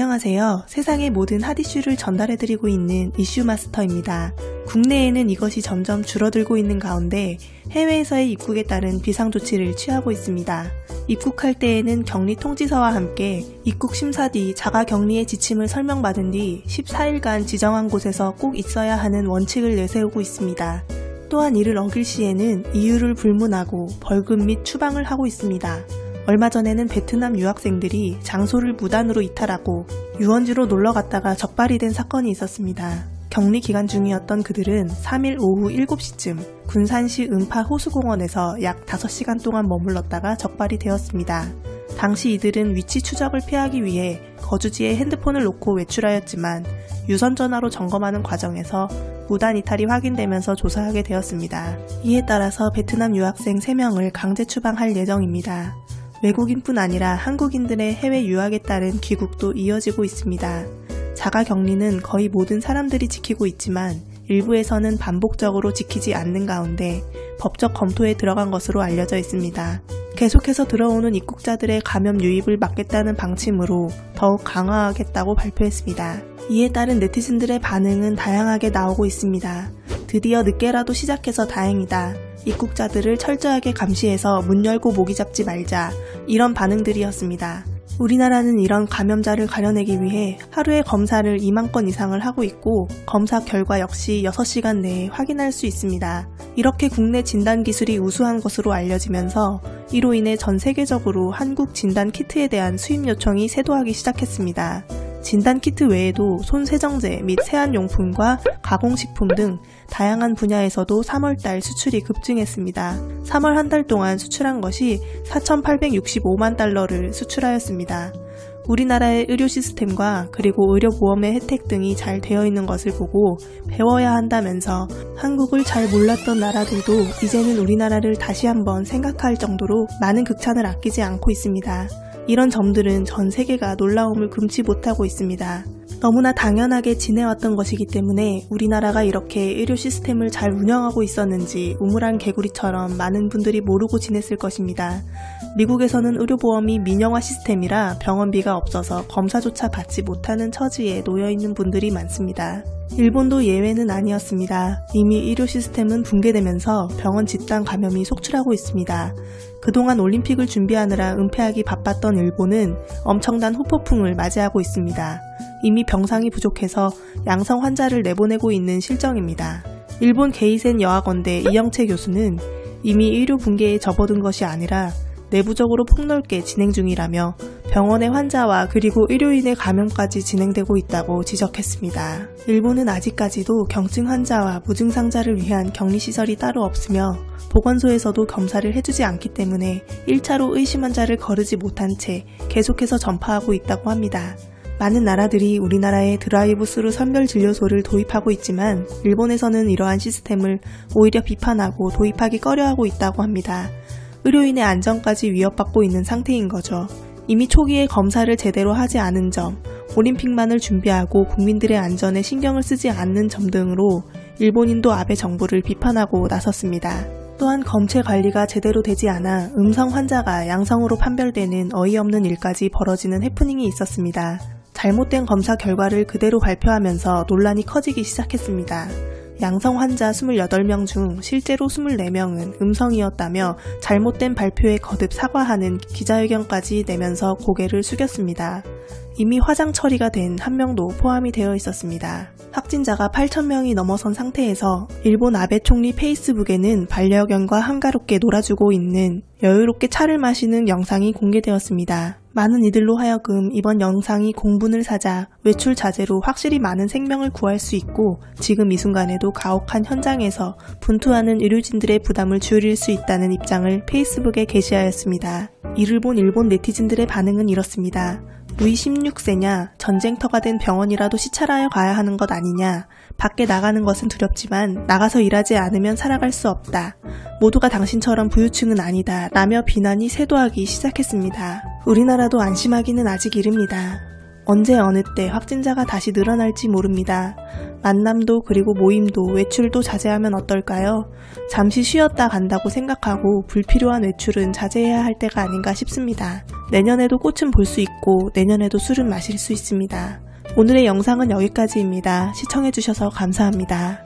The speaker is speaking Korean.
안녕하세요. 세상의 모든 핫이슈를 전달해드리고 있는 이슈마스터입니다. 국내에는 이것이 점점 줄어들고 있는 가운데 해외에서의 입국에 따른 비상조치를 취하고 있습니다. 입국할 때에는 격리 통지서와 함께 입국 심사 뒤 자가격리의 지침을 설명받은 뒤 14일간 지정한 곳에서 꼭 있어야 하는 원칙을 내세우고 있습니다. 또한 이를 어길 시에는 이유를 불문하고 벌금 및 추방을 하고 있습니다. 얼마 전에는 베트남 유학생들이 장소를 무단으로 이탈하고 유원지로 놀러 갔다가 적발이 된 사건이 있었습니다. 격리 기간 중이었던 그들은 3일 오후 7시쯤 군산시 음파 호수공원에서 약 5시간 동안 머물렀다가 적발이 되었습니다. 당시 이들은 위치 추적을 피하기 위해 거주지에 핸드폰을 놓고 외출하였지만 유선 전화로 점검하는 과정에서 무단 이탈이 확인되면서 조사하게 되었습니다. 이에 따라서 베트남 유학생 3명을 강제 추방할 예정입니다. 외국인뿐 아니라 한국인들의 해외 유학에 따른 귀국도 이어지고 있습니다. 자가격리는 거의 모든 사람들이 지키고 있지만 일부에서는 반복적으로 지키지 않는 가운데 법적 검토에 들어간 것으로 알려져 있습니다. 계속해서 들어오는 입국자들의 감염 유입을 막겠다는 방침으로 더욱 강화하겠다고 발표했습니다. 이에 따른 네티즌들의 반응은 다양하게 나오고 있습니다. 드디어 늦게라도 시작해서 다행이다. 입국자들을 철저하게 감시해서 문 열고 모기 잡지 말자. 이런 반응들이었습니다. 우리나라는 이런 감염자를 가려내기 위해 하루에 검사를 2만 건 이상을 하고 있고 검사 결과 역시 6시간 내에 확인할 수 있습니다. 이렇게 국내 진단기술이 우수한 것으로 알려지면서 이로 인해 전 세계적으로 한국 진단키트에 대한 수입 요청이 쇄도하기 시작했습니다. 진단키트 외에도 손세정제 및 세안용품과 가공식품 등 다양한 분야에서도 3월달 수출이 급증했습니다. 3월 한 달 동안 수출한 것이 4,865만 달러를 수출하였습니다. 우리나라의 의료 시스템과 그리고 의료보험의 혜택 등이 잘 되어 있는 것을 보고 배워야 한다면서 한국을 잘 몰랐던 나라들도 이제는 우리나라를 다시 한번 생각할 정도로 많은 극찬을 아끼지 않고 있습니다. 이런 점들은 전 세계가 놀라움을 금치 못하고 있습니다. 너무나 당연하게 지내왔던 것이기 때문에 우리나라가 이렇게 의료 시스템을 잘 운영하고 있었는지 우물안 개구리처럼 많은 분들이 모르고 지냈을 것입니다. 미국에서는 의료보험이 민영화 시스템이라 병원비가 없어서 검사조차 받지 못하는 처지에 놓여있는 분들이 많습니다. 일본도 예외는 아니었습니다. 이미 의료 시스템은 붕괴되면서 병원 집단 감염이 속출하고 있습니다. 그동안 올림픽을 준비하느라 은폐하기 바빴던 일본은 엄청난 후폭풍을 맞이하고 있습니다. 이미 병상이 부족해서 양성 환자를 내보내고 있는 실정입니다. 일본 게이센 여학원대 이영채 교수는 이미 의료 붕괴에 접어든 것이 아니라 내부적으로 폭넓게 진행 중이라며 병원의 환자와 그리고 의료인의 감염까지 진행되고 있다고 지적했습니다. 일본은 아직까지도 경증 환자와 무증상자를 위한 격리시설이 따로 없으며 보건소에서도 검사를 해주지 않기 때문에 1차로 의심 환자를 거르지 못한 채 계속해서 전파하고 있다고 합니다. 많은 나라들이 우리나라에 드라이브스루 선별진료소를 도입하고 있지만 일본에서는 이러한 시스템을 오히려 비판하고 도입하기 꺼려하고 있다고 합니다. 의료인의 안전까지 위협받고 있는 상태인 거죠. 이미 초기에 검사를 제대로 하지 않은 점, 올림픽만을 준비하고 국민들의 안전에 신경을 쓰지 않는 점 등으로 일본인도 아베 정부를 비판하고 나섰습니다. 또한 검체 관리가 제대로 되지 않아 음성 환자가 양성으로 판별되는 어이없는 일까지 벌어지는 해프닝이 있었습니다. 잘못된 검사 결과를 그대로 발표하면서 논란이 커지기 시작했습니다. 양성 환자 28명 중 실제로 24명은 음성이었다며 잘못된 발표에 거듭 사과하는 기자회견까지 내면서 고개를 숙였습니다. 이미 화장 처리가 된 1명도 포함이 되어 있었습니다. 확진자가 8,000명이 넘어선 상태에서 일본 아베 총리 페이스북에는 반려견과 한가롭게 놀아주고 있는 여유롭게 차를 마시는 영상이 공개되었습니다. 많은 이들로 하여금 이번 영상이 공분을 사자 외출 자제로 확실히 많은 생명을 구할 수 있고 지금 이 순간에도 가혹한 현장에서 분투하는 의료진들의 부담을 줄일 수 있다는 입장을 페이스북에 게시하였습니다. 이를 본 일본 네티즌들의 반응은 이렇습니다. 루이 16세냐? 전쟁터가 된 병원이라도 시찰하여 가야 하는 것 아니냐? 밖에 나가는 것은 두렵지만 나가서 일하지 않으면 살아갈 수 없다. 모두가 당신처럼 부유층은 아니다. 라며 비난이 쇄도하기 시작했습니다. 우리나라도 안심하기는 아직 이릅니다. 언제 어느 때 확진자가 다시 늘어날지 모릅니다. 만남도 그리고 모임도 외출도 자제하면 어떨까요? 잠시 쉬었다 간다고 생각하고 불필요한 외출은 자제해야 할 때가 아닌가 싶습니다. 내년에도 꽃은 볼 수 있고 내년에도 술은 마실 수 있습니다. 오늘의 영상은 여기까지입니다. 시청해주셔서 감사합니다.